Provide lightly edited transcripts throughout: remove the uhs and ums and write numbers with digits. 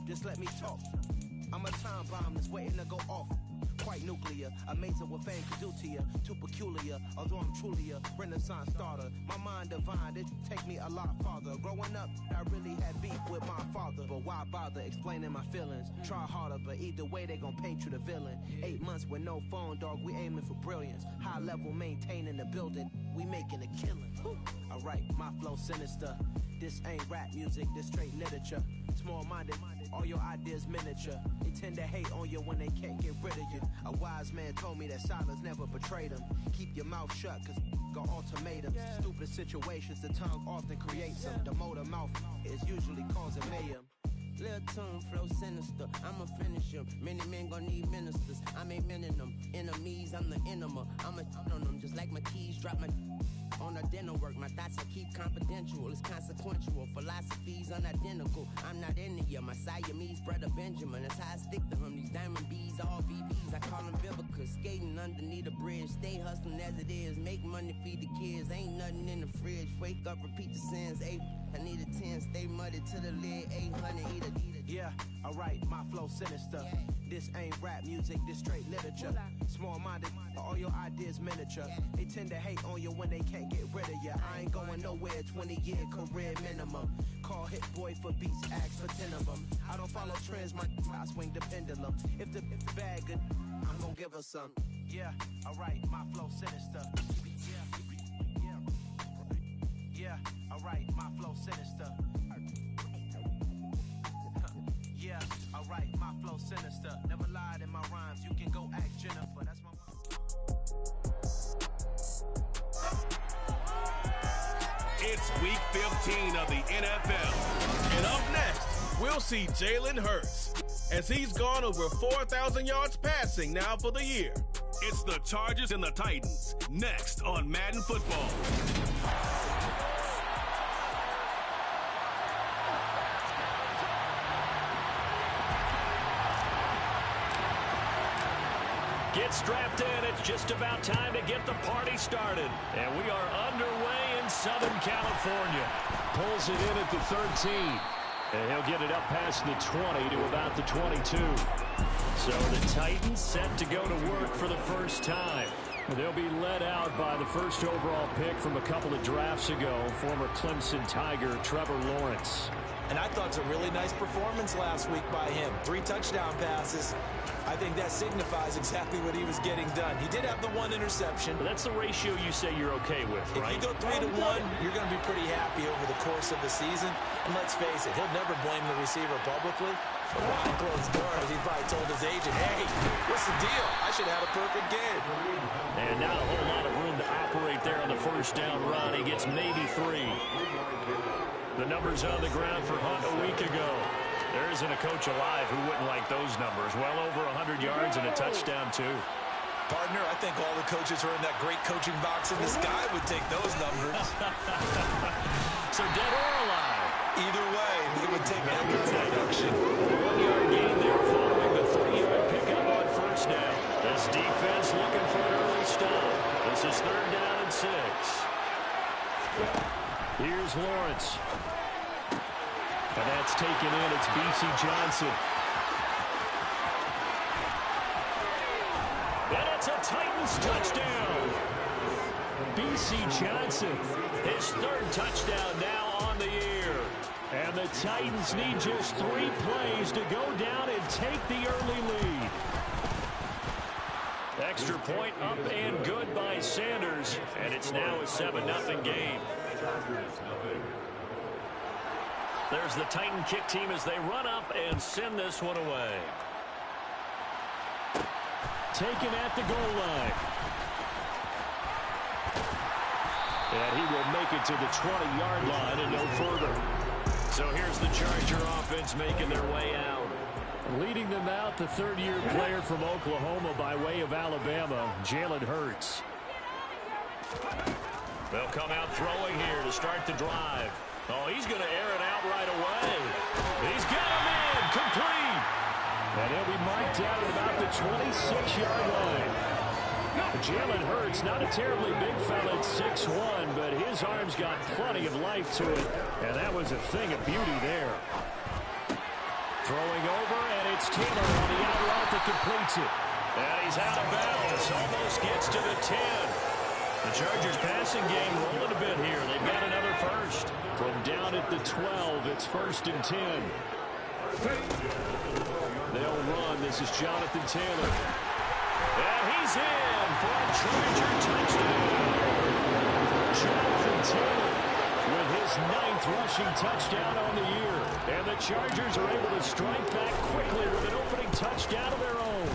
Just let me talk. I'm a time bomb that's waiting to go off. Quite nuclear, amazing what fame can do to you. Too peculiar, although I'm truly a renaissance starter. My mind divine, it take me a lot farther. Growing up, I really had beef with my father. But why bother explaining my feelings? Try harder, but either way they gon' paint you the villain. 8 months with no phone, dog, we aiming for brilliance. High level maintaining the building, we making a killing. Alright, my flow sinister. This ain't rap music, this straight literature. Small-minded, all your ideas miniature. They tend to hate on you when they can't get rid of you. A wise man told me that silence never betrayed him. Keep your mouth shut, cause got ultimatums. Stupid situations, the tongue often creates them. The motor mouth is usually causing mayhem. Lil' tune, flow sinister, I'ma finish him. Many men gon' need ministers, I'm aiming them. Enemies, I'm the enema, I'ma on them. Just like my keys, drop my on a dinner work. My thoughts I keep confidential, it's consequential. Philosophies unidentical, I'm not in it. My Siamese brother Benjamin, that's how I stick to him. These diamond bees, all BBs, I call them Vivica. Skating underneath a bridge, stay hustling as it is. Make money, feed the kids, ain't nothing in the fridge. Wake up, repeat the sins, I need a 10, stay muddy to the lid, 800, eat a. Yeah, alright, my flow sinister. This ain't rap music, this straight literature. Small-minded, all your ideas miniature. They tend to hate on you when they can't get rid of you. I ain't going nowhere, 20-year career minimum. Call Hit Boy for beats, ask for 10 of them. I don't follow trends, I swing the pendulum. If the bag good, I'm gonna give her some. Yeah, alright, my flow sinister. Yeah, alright, my flow sinister. Yeah, alright, my flow sinister. Never lied in my rhymes, you can go ask Jennifer. That's my It's week 15 of the NFL. And up next, we'll see Jalen Hurts, as he's gone over 4,000 yards passing now for the year. It's the Chargers and the Titans, next on Madden Football. Get strapped in. It's just about time to get the party started. And we are underway in Southern California. Pulls it in at the 13. And he'll get it up past the 20 to about the 22. So the Titans set to go to work for the first time. They'll be led out by the first overall pick from a couple of drafts ago, former Clemson Tiger Trevor Lawrence. And I thought it was a really nice performance last week by him. 3 touchdown passes. I think that signifies exactly what he was getting done. He did have the 1 interception. But that's the ratio you say you're okay with, right? If you go 3-1, you're going to be pretty happy over the course of the season. And let's face it, he'll never blame the receiver publicly. But behind closed doors, he probably told his agent, hey, what's the deal? I should have had a perfect game. And not a whole lot of room to operate there on the first down run. He gets maybe 3. The numbers on the ground for Hunt a week ago. There isn't a coach alive who wouldn't like those numbers. Well over 100 yards and a touchdown, too. Partner, I think all the coaches who are in that great coaching box in the sky would take those numbers. So dead or alive? Either way, they would take that kind of production. 1-yard gain there following the 3-yard pickup on first down. This defense looking for an early stop. This is 3rd down and 6. Here's Lawrence. And that's taken in. It's B.C. Johnson. And it's a Titans touchdown. B.C. Johnson, his 3rd touchdown now on the year. And the Titans need just 3 plays to go down and take the early lead. Extra point up and good by Sanders. And it's now a 7-0 game. There's the Titan kick team as they run up and send this one away. Taken at the goal line. And he will make it to the 20-yard line and no further. So here's the Charger offense making their way out. Leading them out, the 3rd-year player from Oklahoma by way of Alabama, Jalen Hurts. They'll come out throwing here to start the drive. Oh, he's going to air it out right away. He's got him in, complete. And he'll be marked out at about the 26-yard line. Jalen Hurts, not a terribly big fella at 6'1", but his arm's got plenty of life to it. And that was a thing of beauty there. Throwing over, and it's Taylor on the out route that completes it. And he's out of bounds. Almost gets to the 10. The Chargers passing game rolling a bit here. They've got another first. From down at the 12, it's 1st and 10. They'll run. This is Jonathan Taylor. And he's in for a Charger touchdown. Jonathan Taylor with his 9th rushing touchdown on the year. And the Chargers are able to strike back quickly with an opening touchdown of their own.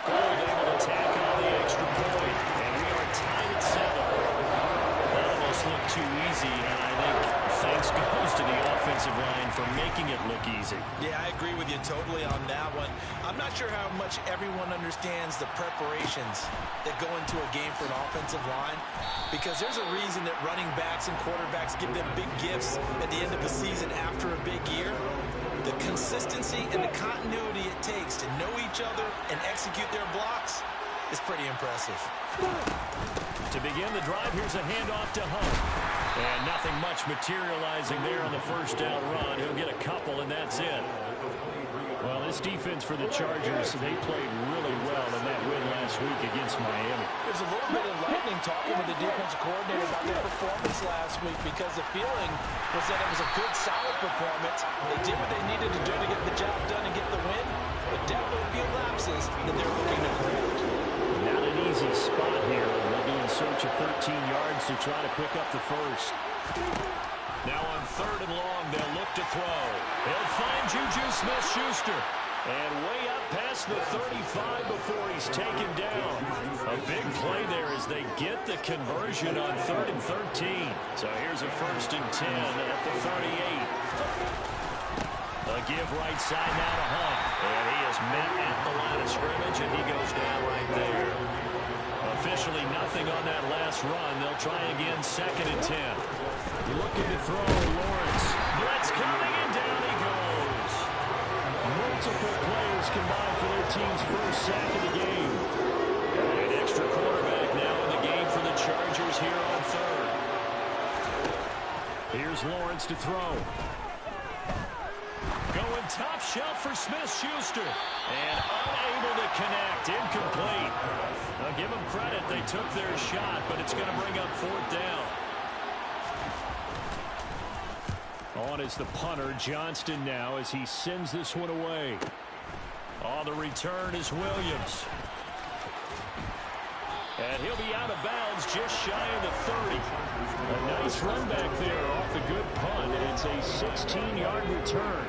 Gold able to tack on the extra point. And we are tied at 7. That almost looked too easy, and I think thanks goes to the offensive line for making it look easy. Yeah, I agree with you totally on that one. I'm not sure how much everyone understands the preparations that go into a game for an offensive line, because there's a reason that running backs and quarterbacks give them big gifts at the end of the season after a big year. The consistency and the continuity it takes to know each other and execute their blocks is pretty impressive. To begin the drive, here's a handoff to Hunt. And nothing much materializing there on the first down run. He'll get a couple, and that's it. Well, this defense for the Chargers, they played really well in that win last week against Miami. There's a little bit of lightning talking with the defensive coordinator about their performance last week, because the feeling was that it was a good, solid performance. They did what they needed to do to get the job done and get the win, but definitely a few lapses that they're looking to correct. Not an easy spot here. They'll be in search of 13 yards to try to pick up the first. Now on 3rd and long, they'll look to throw. He'll find Juju Smith-Schuster. And way up past the 35 before he's taken down. A big play there as they get the conversion on 3rd and 13. So here's a 1st and 10 at the 38. A give right side now to Hunt. And he is met at the line of scrimmage, and he goes down right there. Officially nothing on that last run. They'll try again 2nd and 10. Looking to throw Lawrence. Blitz coming, and down he goes. Multiple players combined for their team's first sack of the game. An extra quarterback now in the game for the Chargers here on 3rd. Here's Lawrence to throw. Going top shelf for Smith-Schuster. And unable to connect. Incomplete. Now give them credit. They took their shot, but it's going to bring up 4th down. On is the punter, Johnston, now as he sends this one away. On the return is Williams. And he'll be out of bounds just shy of the 30. A nice run back there off the good punt, and it's a 16-yard return.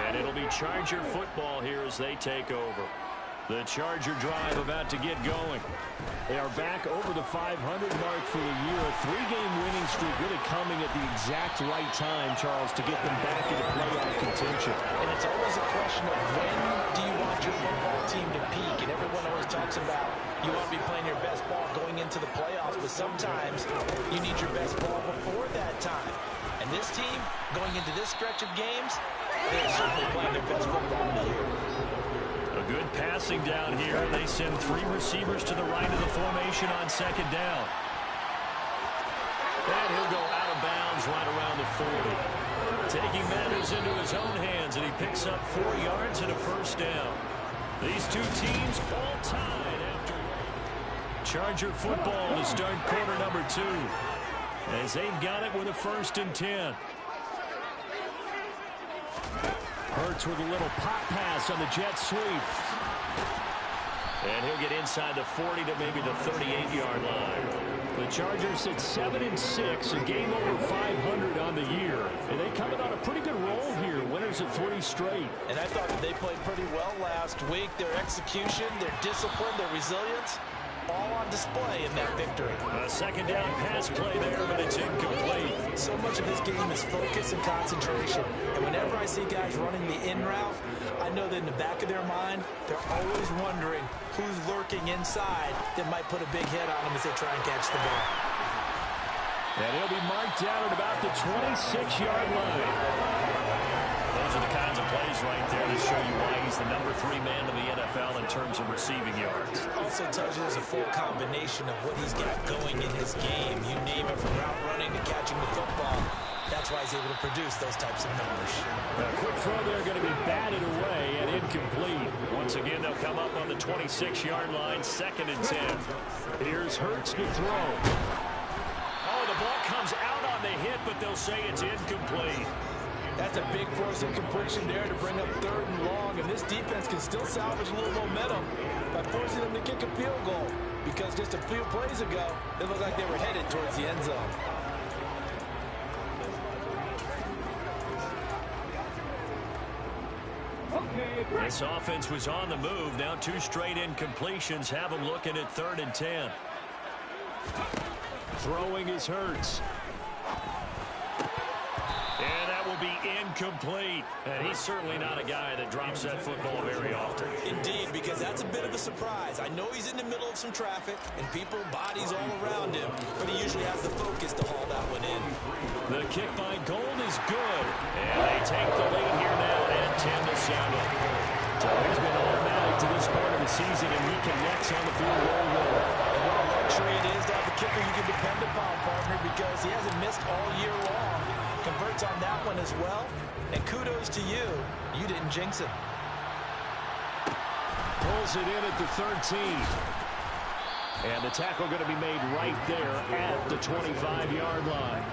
And it'll be Charger football here as they take over. The Charger drive about to get going. They are back over the 500 mark for the year. A 3-game winning streak really coming at the exact right time, Charles, to get them back into playoff contention. And it's always a question of when do you want your football team to peak? And everyone always talks about you want to be playing your best ball going into the playoffs, but sometimes you need your best ball before that time. And this team, going into this stretch of games, they're certainly playing their best football of the year. A good passing down here. They send 3 receivers to the right of the formation on 2nd down. And he'll go out of bounds right around the 40. Taking matters into his own hands, and he picks up 4 yards and a 1st down. These two teams all tied after Charger football to start quarter number 2. As they've got it with a 1st and 10. Hurts with a little pop pass on the jet sweep. And he'll get inside the 40 to maybe the 38-yard line. The Chargers sit 7-6, a game over 500 on the year. And they coming on a pretty good roll here, winners of 3 straight. And I thought they played pretty well last week. Their execution, their discipline, their resilience, all on display in that victory. A 2nd down pass play there, but it's incomplete. So much of this game is focus and concentration. And whenever I see guys running the in route, I know that in the back of their mind, they're always wondering who's lurking inside that might put a big hit on them as they try and catch the ball. And he'll be marked down at about the 26-yard line. Those are the kinds of plays right there that show you why he's the number 3 man in the NFL in terms of receiving yards. Also tells you there's a full combination of what he's got going in his game. You name it, from route running to catching the football. That's why he's able to produce those types of numbers. A quick throw there going to be batted away and incomplete. Once again, they'll come up on the 26-yard line, 2nd and 10. Here's Hurts to throw. Oh, the ball comes out on the hit, but they'll say it's incomplete. That's a big force incompletion there to bring up 3rd and long, and this defense can still salvage a little momentum by forcing them to kick a field goal, because just a few plays ago, it looked like they were headed towards the end zone. This offense was on the move. Now 2 straight incompletions have them looking at 3rd and 10. Throwing is Hurts. And that will be incomplete. And he's certainly not a guy that drops that football very often. Indeed, because that's a bit of a surprise. I know he's in the middle of some traffic and people, bodies all around him, but he usually has the focus to haul that one in. The kick by Gold is good. And they take the lead here now at 10-7. So he's been automatic to this part of the season, and he connects on the field goal roll. And what a luxury it is to have a kicker you can depend upon, partner, because he hasn't missed all year long. Converts on that one as well. And kudos to you. You didn't jinx it. Pulls it in at the 13. And the tackle going to be made right there at the 25-yard line.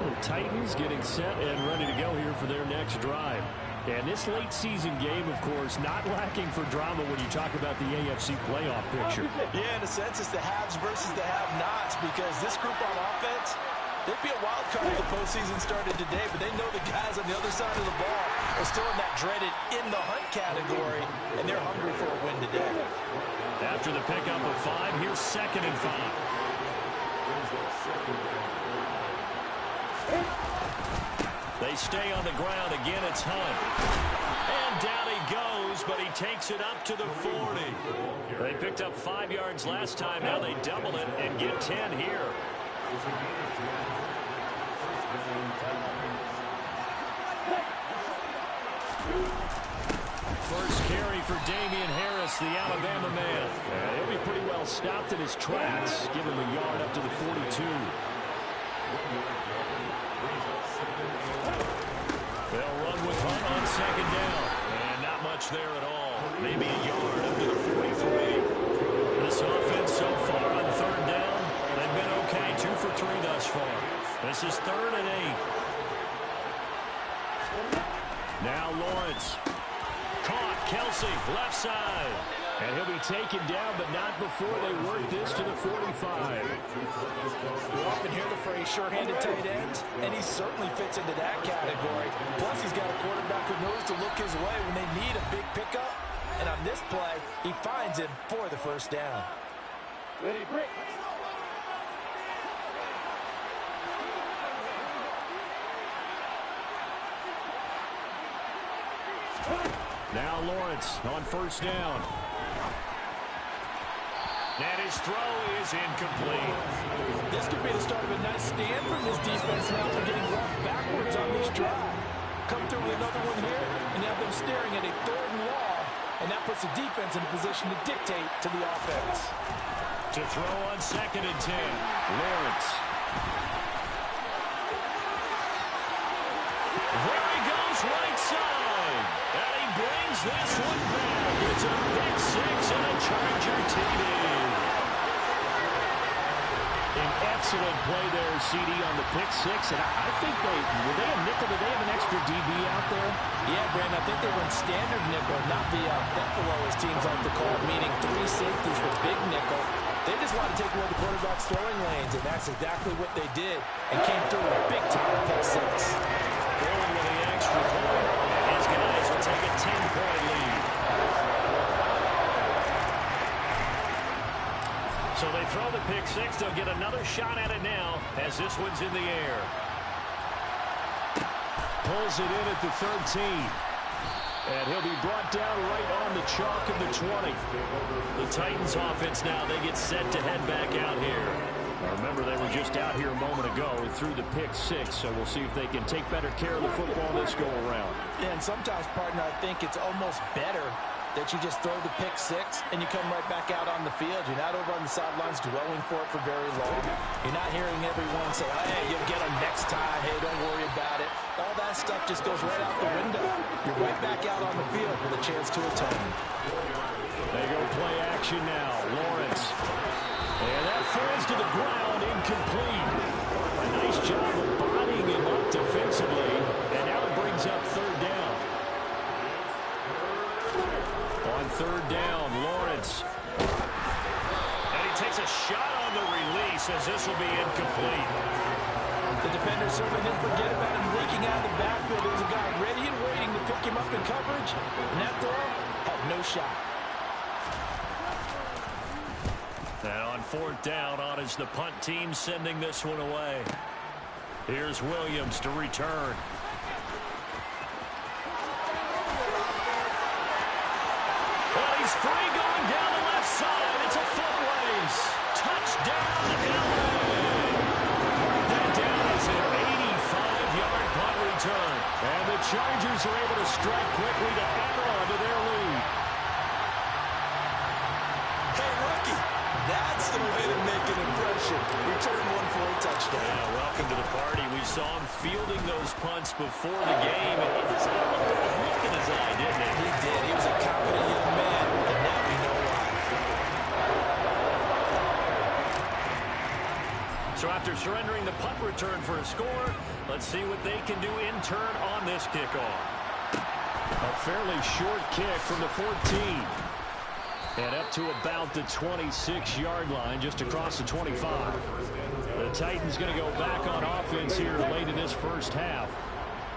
The Titans getting set and ready to go here for their next drive. And this late season game, of course, not lacking for drama when you talk about the AFC playoff picture. Yeah, in a sense, it's the haves versus the have-nots, because this group on offense, they'd be a wild card if the postseason started today, but they know the guys on the other side of the ball are still in that dreaded in-the-hunt category, and they're hungry for a win today. After the pickup of 5, here's 2nd and 5. They stay on the ground. Again, it's Hunt. And down he goes, but he takes it up to the 40. They picked up 5 yards last time. Now they double it and get 10 here. First carry for Damian Harris, the Alabama man. He'll be pretty well stopped in his tracks. Give him a yard up to the 42. They'll run with Hunt on 2nd down. And not much there at all. Maybe a yard up to the 43. This offense so far on 3rd down, they've been okay. 2 for 3 thus far. This is 3rd and 8. Now Lawrence. Caught. Kelsey, left side. And he'll be taken down, but not before they work this to the 45. You often hear the phrase sure-handed tight ends, and he certainly fits into that category. Plus, he's got a quarterback who knows to look his way when they need a big pickup. And on this play, he finds him for the 1st down. Ready, break. Now Lawrence on 1st down. And his throw is incomplete. This could be the start of a nice stand from this defense now for getting walked backwards on this drive. Come through with another one here and have them staring at a 3rd and long. And that puts the defense in a position to dictate to the offense. To throw on 2nd and 10. Lawrence. There he goes, right side. And he brings this one back. It's a pick 6 and a Charger TD. An excellent play there, CD, on the pick 6. And I think were they a nickel? Did they have an extra DB out there? Yeah, Brandon, I think they run standard nickel, not the Buffalo, as teams like to call it, meaning 3 safeties with big nickel. They just want to take away the quarterback's throwing lanes, and that's exactly what they did, and came through with a big-time pick 6. Going with the extra point, and his guys will take a 10-point lead. So they throw the pick 6. They'll get another shot at it now as this one's in the air. Pulls it in at the 13. And he'll be brought down right on the chalk of the 20. The Titans offense now, they get set to head back out here. Now remember, they were just out here a moment ago and threw the pick 6, so we'll see if they can take better care of the football this go around. Yeah, and sometimes, partner, I think it's almost better that you just throw the pick six and you come right back out on the field. You're not over on the sidelines dwelling for it for very long. You're not hearing everyone say, hey, you'll get them next time. Hey, don't worry about it. All that stuff just goes right out the window. You're right back out on the field with a chance to atone. They go play action now. Lawrence. And that falls to the ground, incomplete. A nice job of bodying him up defensively. And now it brings up third down. On third down, Lawrence. And he takes a shot on the release as this will be incomplete. The defender certainly didn't forget about him leaking out of the backfield. There was a guy ready and waiting to pick him up in coverage. And that throw had no shot. Now on fourth down, on is the punt team sending this one away. Here's Williams to return. Well, he's free going down the left side. It's a foot race. Touchdown, LA. Mark that down as an 85-yard punt return. And the Chargers are able to strike quickly to add on to their lead. Hey, rookie, that's the way to make an impression. Return one for a touchdown. Yeah, welcome to the party. We saw him fielding those punts before the game, and he just had a look in his eye, didn't he? He did. He was a confident young man, and now we know why. So after surrendering the punt return for a score, let's see what they can do in turn on this kickoff. A fairly short kick from the 14. And up to about the 26-yard line, just across the 25. The Titans going to go back on offense here late in this first half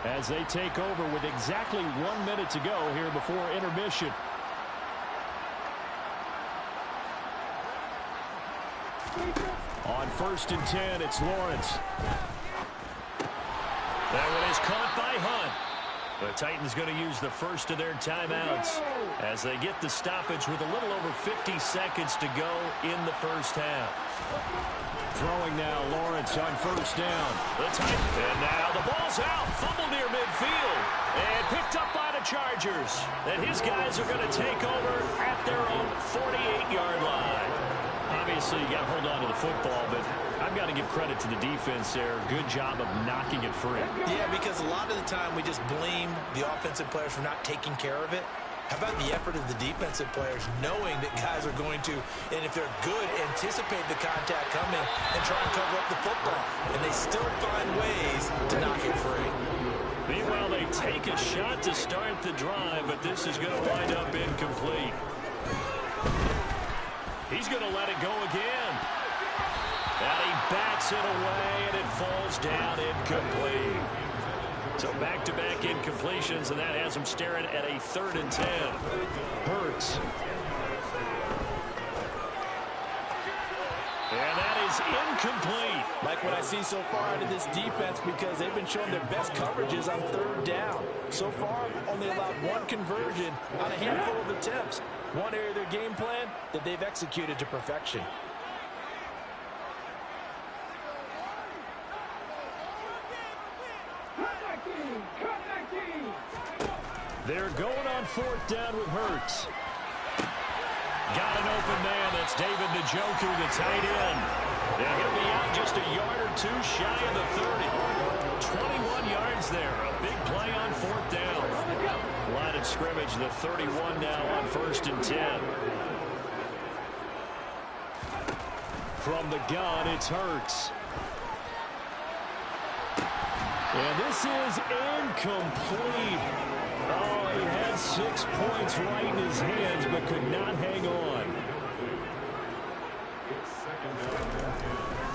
as they take over with exactly 1 minute to go here before intermission. On first and 10, it's Lawrence. That one is caught by Hunt. The Titans going to use the first of their timeouts as they get the stoppage with a little over 50 seconds to go in the first half. Throwing now, Lawrence on first down. The Titans, and now the ball's out. Fumble near midfield. And picked up by the Chargers. And his guys are going to take over at their own 48-yard line. Obviously, you got to hold on to the football, but I've got to give credit to the defense there. Good job of knocking it free. Yeah, because a lot of the time we just blame the offensive players for not taking care of it. How about the effort of the defensive players knowing that guys are going to, and if they're good, anticipate the contact coming and try and cover up the football. And they still find ways to knock it free. Meanwhile, they take a shot to start the drive, but this is going to wind up incomplete. He's going to let it go again. And he bats it away, and it falls down incomplete. So back-to-back incompletions, and that has him staring at a 3rd and 10. Hurts. And that is incomplete. Like what I see so far out of this defense, because they've been showing their best coverages on 3rd down. So far, only allowed one conversion on a handful of attempts. One area of their game plan that they've executed to perfection. They're going on 4th down with Hurts. Got an open man. That's David Njoku, the tight end. And he'll be out just a yard or two shy of the 30. 21 yards there. A big play on 4th down. Line of scrimmage, the 31 now on 1st and 10. From the gun, it's Hurts. And this is incomplete. Oh, he had 6 points right in his hands, but could not hang on.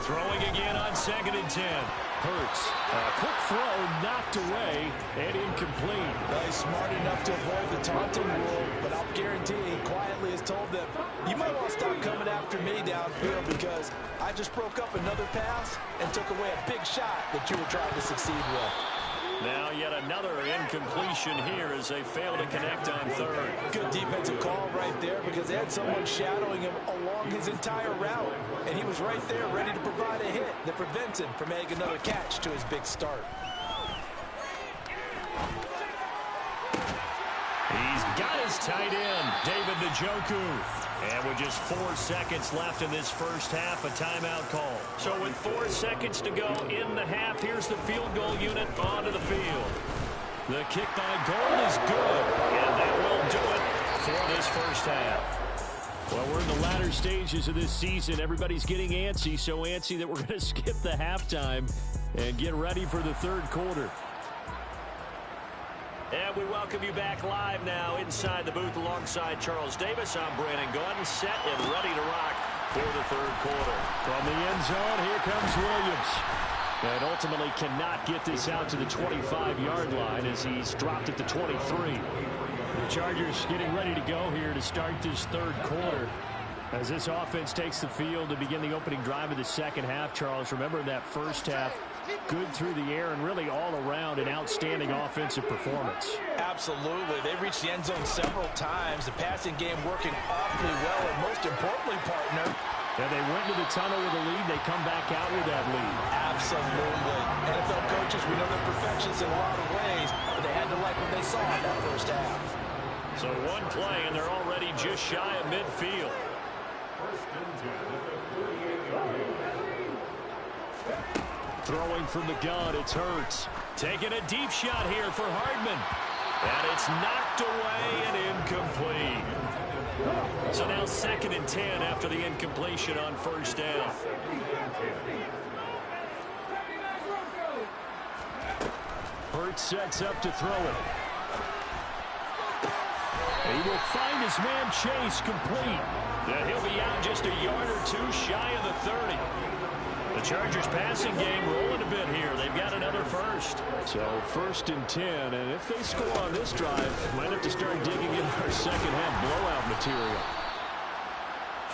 Throwing again on 2nd and 10. Hurts. A quick throw knocked away and incomplete. Well, he's smart enough to avoid the taunting rule, but I'll guarantee he quietly has told them, you might want to stop coming after me downfield because I just broke up another pass and took away a big shot that you were trying to succeed with. Now yet another incompletion here as they fail to connect on 3rd. Good defensive call right there because they had someone shadowing him along his entire route. And he was right there ready to provide a hit that prevents him from making another catch to his big start. He's Got his tight end, David Njoku. And with just 4 seconds left in this first half, a timeout call. So with 4 seconds to go in the half, here's the field goal unit onto the field. The kick by Gold is good, and that will do it for this first half. Well, we're in the latter stages of this season. Everybody's getting antsy, so antsy that we're going to skip the halftime and get ready for the third quarter. And we welcome you back live now inside the booth alongside Charles Davis. I'm Brandon Gaudin, set and ready to rock for the third quarter. From the end zone, here comes Williams. And ultimately cannot get this out to the 25-yard line as he's dropped at the 23. The Chargers getting ready to go here to start this third quarter. As this offense takes the field to begin the opening drive of the second half, Charles, remember that first half, good through the air and really all around an outstanding offensive performance. Absolutely. They reached the end zone several times. The passing game working awfully well, and most importantly, partner, and they went to the tunnel with a lead. They come back out with that lead. Absolutely. NFL coaches, we know they're perfectionists in a lot of ways, but they had to like what they saw in that first half. So one play, and they're already just shy of midfield. Throwing from the gun, it's Hurts. Taking a deep shot here for Hardman. And it's knocked away and incomplete. So now 2nd and 10 after the incompletion on first down. Hurts sets up to throw it. He will find his man Chase complete. And he'll be out just a yard or two shy of the 30. The Chargers passing game rolling a bit here. They've got another first. So 1st and 10, and if they score on this drive, might have to start digging in our second half blowout material.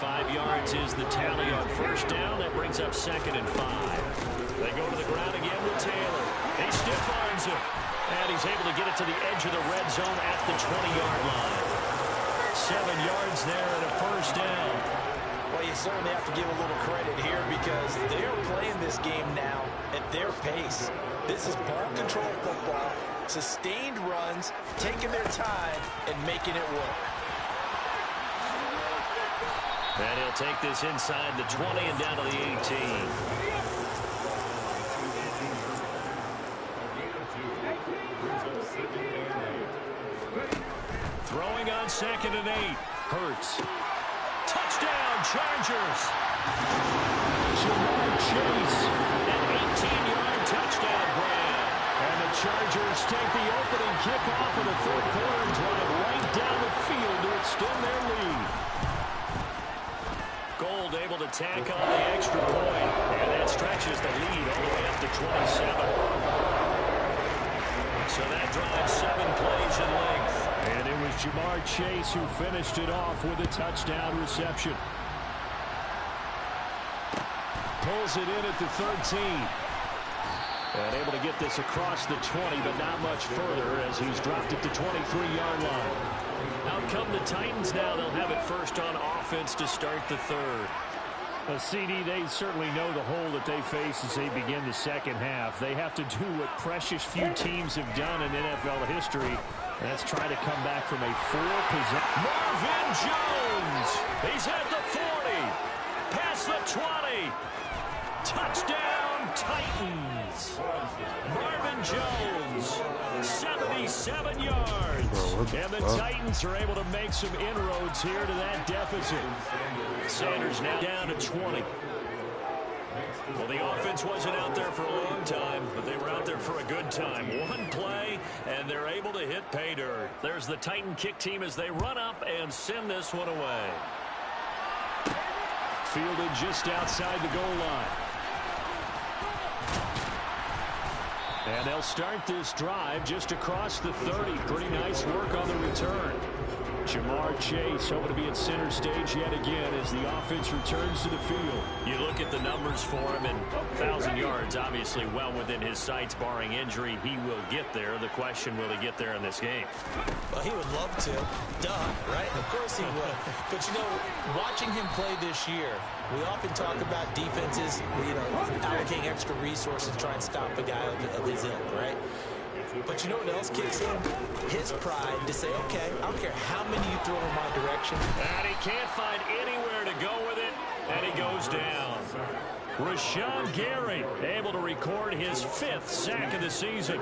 5 yards is the tally on first down. That brings up 2nd and 5. They go to the ground again with Taylor. He stiff arms him. And he's able to get it to the edge of the red zone at the 20-yard line. 7 yards there and a first down. Well, you certainly have to give a little credit here because they are playing this game now at their pace. This is ball control football, sustained runs, taking their time, and making it work. And he'll take this inside the 20 and down to the 18. Throwing on 2nd and 8. Hurts. Touchdown, Chargers. Jamar Chase. An 18-yard touchdown grab. And the Chargers take the opening kickoff of the third quarter and drive right down the field to extend their lead. Gold able to tack on the extra point. And that stretches the lead all the way up to 27. So that drives 7 plays in length. And it was Jamar Chase who finished it off with a touchdown reception. Pulls it in at the 13. And able to get this across the 20, but not much further as he's dropped at the 23-yard line. Out come the Titans now. They'll have it first on offense to start the third. CD, they certainly know the hole that they face as they begin the second half. They have to do what precious few teams have done in NFL history. That's try to come back from a 4-possession. Marvin Jones. He's at the 40. Past the 20. Touchdown, Titans. Marvin Jones, 77 yards. And the Titans are able to make some inroads here to that deficit. Sanders now down to 20. Well, the offense wasn't out there for a long time, but they were out there for a good time. One play, and they're able to hit pay dirt. There's the Titan kick team as they run up and send this one away. Fielded just outside the goal line. And they'll start this drive just across the 30. Pretty nice work on the return. Jamar Chase hoping to be at center stage yet again as the offense returns to the field. You look at the numbers for him, and 1,000 yards obviously well within his sights, barring injury. He will get there. The question, will he get there in this game? Well, he would love to. Duh, right? Of course he would. But, you know, watching him play this year, we often talk about defenses, you know, allocating extra resources to try and stop a guy of his ilk, right? But you know what else kicks in? His pride to say, okay, I don't care how many you throw in my direction. And he can't find anywhere to go with it, and he goes down. Rashawn Gary able to record his 5th sack of the season.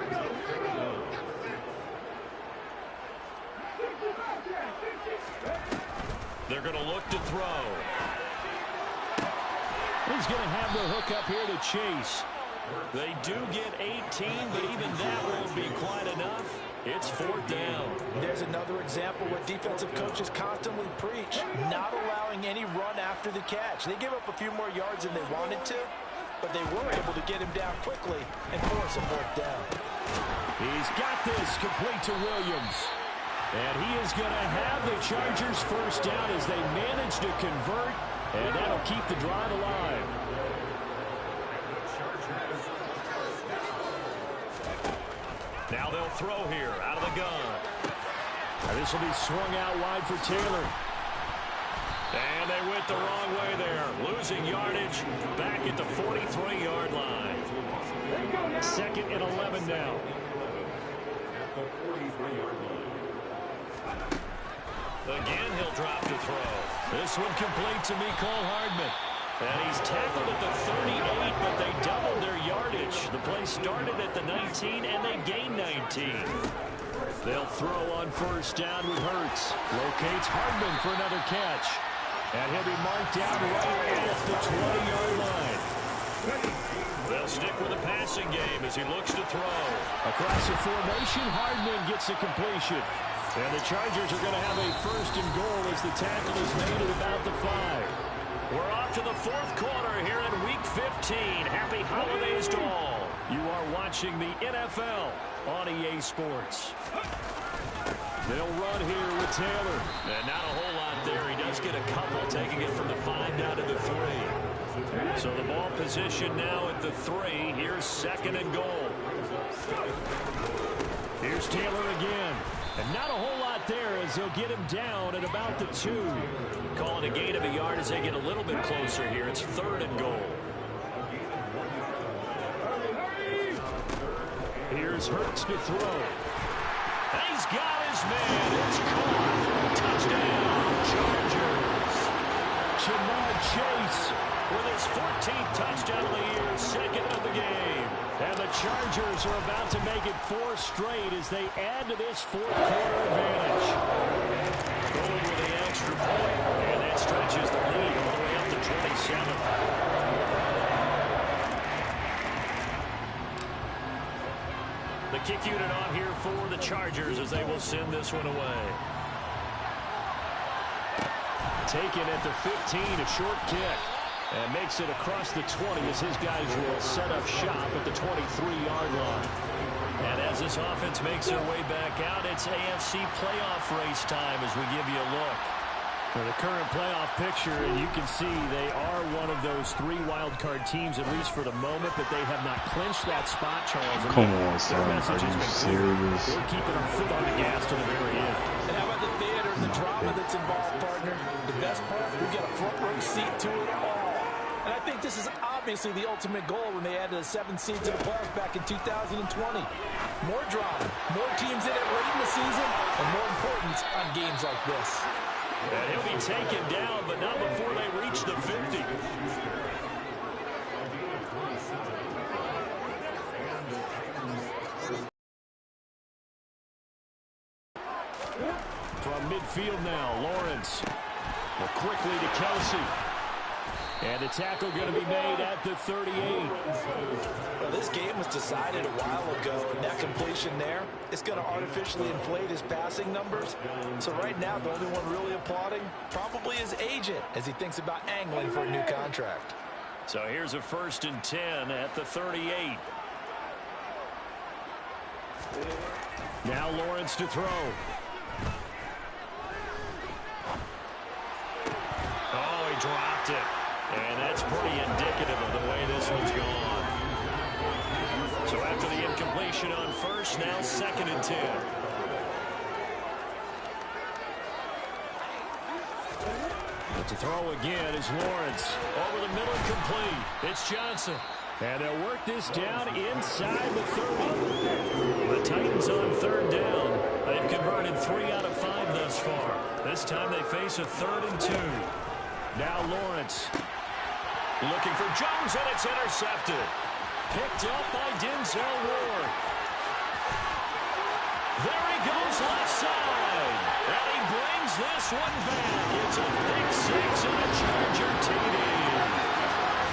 They're going to look to throw. He's going to have the hook up here to chase. They do get 18, but even that won't be quite enough. It's 4th down. There's another example what defensive coaches constantly preach, not allowing any run after the catch. They give up a few more yards than they wanted to, but they were able to get him down quickly and force a 4th down. He's got this complete to Williams. And he is going to have the Chargers 1st down as they manage to convert, and that'll keep the drive alive. Now they'll throw here out of the gun. And this will be swung out wide for Taylor. And they went the wrong way there. Losing yardage back at the 43-yard line. 2nd and 11 now. Again, he'll drop to throw. This one complete to Mecole Hardman. And he's tackled at the 38, but they doubled their yardage. The play started at the 19, and they gained 19. They'll throw on 1st down with Hurts. Locates Hardman for another catch. And he'll be marked down right at the 20-yard line. They'll stick with the passing game as he looks to throw. Across the formation, Hardman gets a completion. And the Chargers are going to have a 1st and goal as the tackle is made at about the 5. We're off to the 4th quarter here in Week 15. Happy holidays to all. You are watching the NFL on EA Sports. They'll run here with Taylor. And not a whole lot there. He does get a couple, taking it from the 5 down to the 3. So the ball position now at the 3. Here's 2nd and goal. Here's Taylor again. And not a whole lot there as they'll get him down at about the 2. Calling a gain of a yard as they get a little bit closer here. It's 3rd and goal. Here's Hurts to throw. He's got his man. It's caught. Touchdown, Chargers. Jamar Chase with his 14th touchdown of the year, 2nd of the game. And the Chargers are about to make it 4 straight as they add to this 4th quarter advantage. Going with the extra point, and that stretches the lead all the way up to 27. The kick unit on here for the Chargers as they will send this one away. Taken at the 15, a short kick. And makes it across the 20 as his guys will set up shop at the 23-yard line. And as this offense makes their way back out, it's AFC playoff race time as we give you a look. For the current playoff picture, and you can see they are one of those 3 wildcard teams, at least for the moment, but they have not clinched that spot, Charles. And come on, son. Are you serious? They're keeping our foot on the gas to the very end. And how about the theater and the drama that's involved, partner? The best part, we get a front row seat to it all. And I think this is obviously the ultimate goal when they added a 7th seed to the playoffs back in 2020. More drama, more teams in it late in the season, and more importance on games like this. And he'll be taken down, but not before they reach the 50. From midfield now, Lawrence. Well, quickly to Kelsey. And the tackle going to be made at the 38. Well, this game was decided a while ago, and that completion there, it's going to artificially inflate his passing numbers. So right now, the only one really applauding probably his agent as he thinks about angling for a new contract. So here's a 1st and 10 at the 38. Now Lawrence to throw. Oh, he dropped it. And that's pretty indicative of the way this one's gone. So after the incompletion on 1st, now 2nd and 10. But to throw again is Lawrence. Over the middle, complete. It's Johnson. And they'll work this down inside the 30. The Titans on third down. They've converted 3 out of 5 thus far. This time they face a 3rd and 2. Now Lawrence looking for Jones, and it's intercepted. Picked up by Denzel Ward. There he goes left side. And he brings this one back. It's a big 6 and a Charger TD.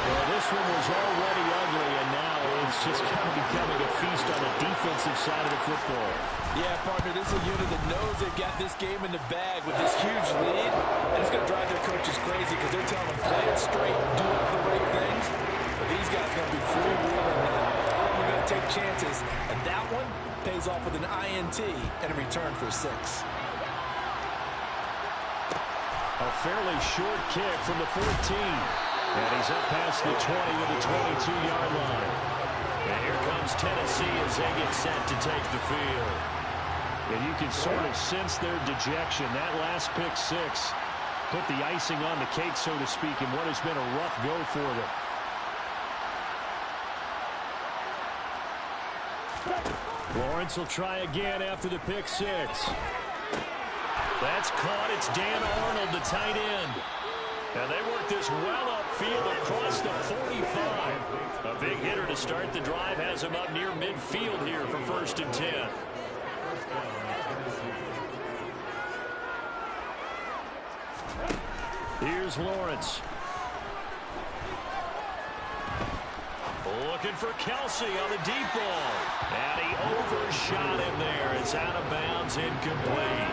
Well, this one was already ugly, and now it's just kind of becoming a feast on the defensive side of the football. Yeah, partner, this is a unit that knows they've got this game in the bag with this huge lead. And it's going to drive their coaches crazy because they're telling them play it straight, do all the right things. But these guys are going to be freewheeling now. We're going to take chances. And that one pays off with an INT and a return for 6. A fairly short kick from the 14. And he's up past the 20 to the 22-yard line. And here comes Tennessee as they get set to take the field. And you can sort of sense their dejection. That last pick 6 put the icing on the cake, so to speak, in what has been a rough go for them. Lawrence will try again after the pick 6. That's caught. It's Dan Arnold, the tight end. And they work this well upfield across the 45. A big hitter to start the drive has him up near midfield here for 1st and 10. Here's Lawrence. Looking for Kelsey on the deep ball. And he overshot him there. It's out of bounds, incomplete.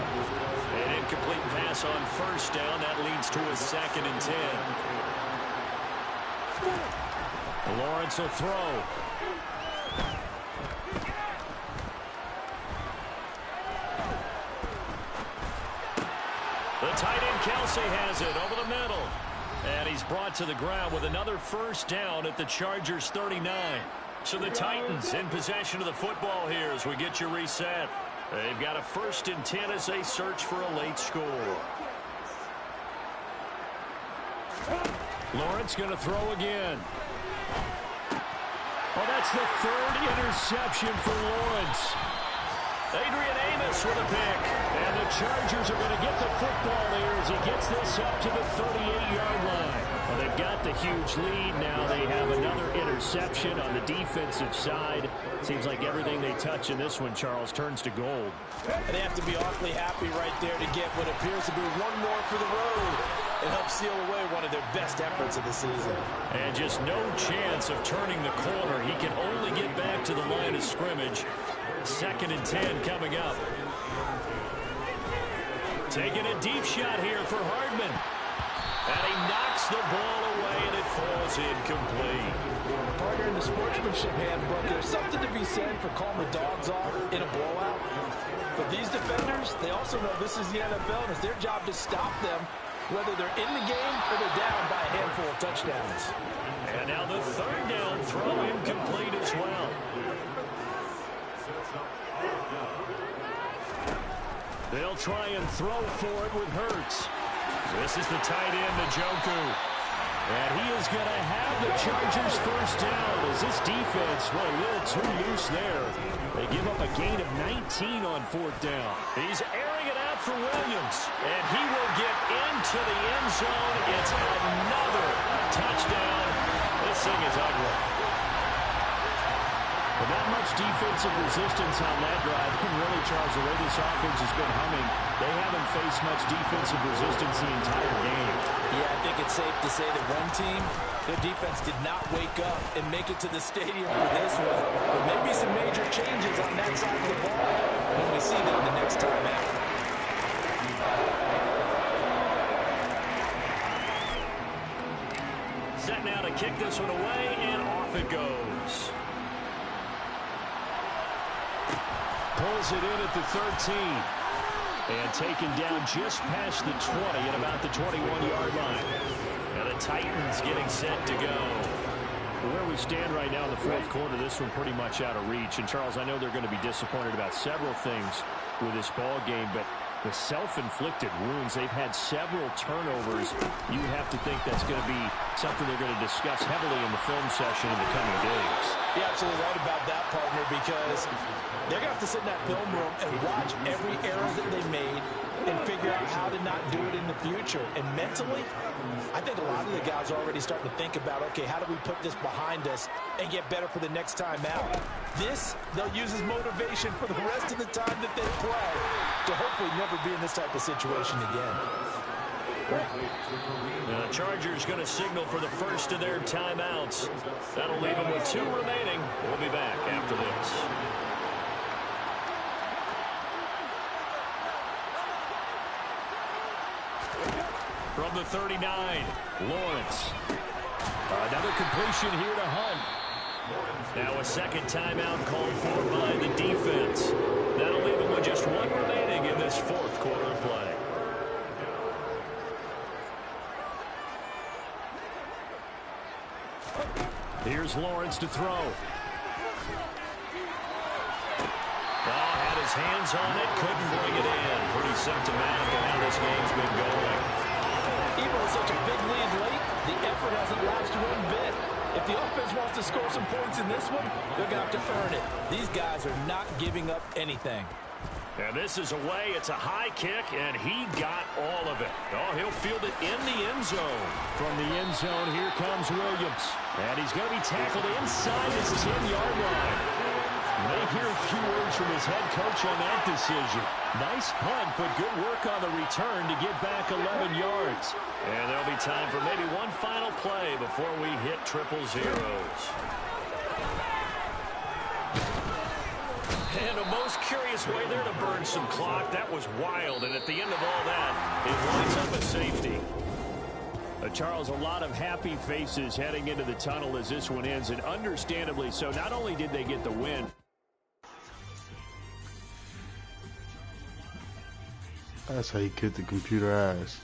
An incomplete pass on 1st down. That leads to a 2nd and 10. Lawrence will throw. The tight end Kelsey has it over the middle. And he's brought to the ground with another 1st down at the Chargers 39. So the Titans in possession of the football here as we get you reset. They've got a 1st and 10 as they search for a late score. Lawrence going to throw again. Oh, that's the 3rd interception for Lawrence. Adrian Amos with a pick. And the Chargers are going to get the football there as he gets this up to the 38-yard line. Well, they've got the huge lead now. They have another interception on the defensive side. Seems like everything they touch in this one, Charles, turns to gold. And they have to be awfully happy right there to get what appears to be one more for the road and help seal away one of their best efforts of the season. And just no chance of turning the corner. He can only get back to the line of scrimmage. 2nd and 10 coming up. Taking a deep shot here for Hardman. And he knocks the ball away, and it falls incomplete. Partner, in the sportsmanship handbook, there's something to be said for calling the dogs off in a blowout. But these defenders, they also know this is the NFL, and it's their job to stop them, whether they're in the game or they're down by a handful of touchdowns. And now the 3rd down throw incomplete as well. They'll try and throw for it with Hurts. This is the tight end, Njoku. And he is going to have the Chargers 1st down as this defense, well, a little too loose there. They give up a gain of 19 on 4th down. He's airing it out for Williams. And he will get into the end zone. It's another touchdown. This thing is ugly. But not much defensive resistance on that drive. And really, Charles, the way this offense has been humming, they haven't faced much defensive resistance the entire game. Yeah, I think it's safe to say that one team, their defense did not wake up and make it to the stadium for this one. But maybe some major changes on that side of the ball when we see them the next time out. Set now to kick this one away, and off it goes. Pulls it in at the 13. And taken down just past the 20 at about the 21-yard line. And the Titans getting set to go. Where we stand right now in the 4th quarter, this one pretty much out of reach. And, Charles, I know they're going to be disappointed about several things with this ball game, but The self-inflicted wounds, they've had several turnovers. You have to think that's going to be something they're going to discuss heavily in the film session in the coming days. You're absolutely right about that, partner, because they're going to have to sit in that film room and watch every error that they made and figure out how to not do it in the future. And mentally, I think a lot of the guys are already starting to think about, okay, how do we put this behind us and get better for the next time out? This, they'll use as motivation for the rest of the time that they play to hopefully never be in this type of situation again. The Chargers going to signal for the first of their timeouts. That'll leave them with 2 remaining. We'll be back after this. From the 39, Lawrence. Another completion here to Hunt. Now a second timeout called for by the defense. That'll leave him with just 1 remaining in this fourth quarter play. Here's Lawrence to throw. Had his hands on it, couldn't bring it in. Pretty symptomatic of how this game's been going. Even with such a big lead late, the effort hasn't lapsed one bit. If the offense wants to score some points in this one, they're going to have to earn it. These guys are not giving up anything. And this is away. It's a high kick, and he got all of it. Oh, he'll field it in the end zone. From the end zone, here comes Williams. And he's going to be tackled inside his 10-yard line. May hear a few words from his head coach on that decision. Nice punt, but good work on the return to get back 11 yards. And there'll be time for maybe one final play before we hit triple zeros. And a most curious way there to burn some clock. That was wild, and at the end of all that, it winds up a safety. Charles, a lot of happy faces heading into the tunnel as this one ends, and understandably so. Not only did they get the win. That's how you kick the computer ass.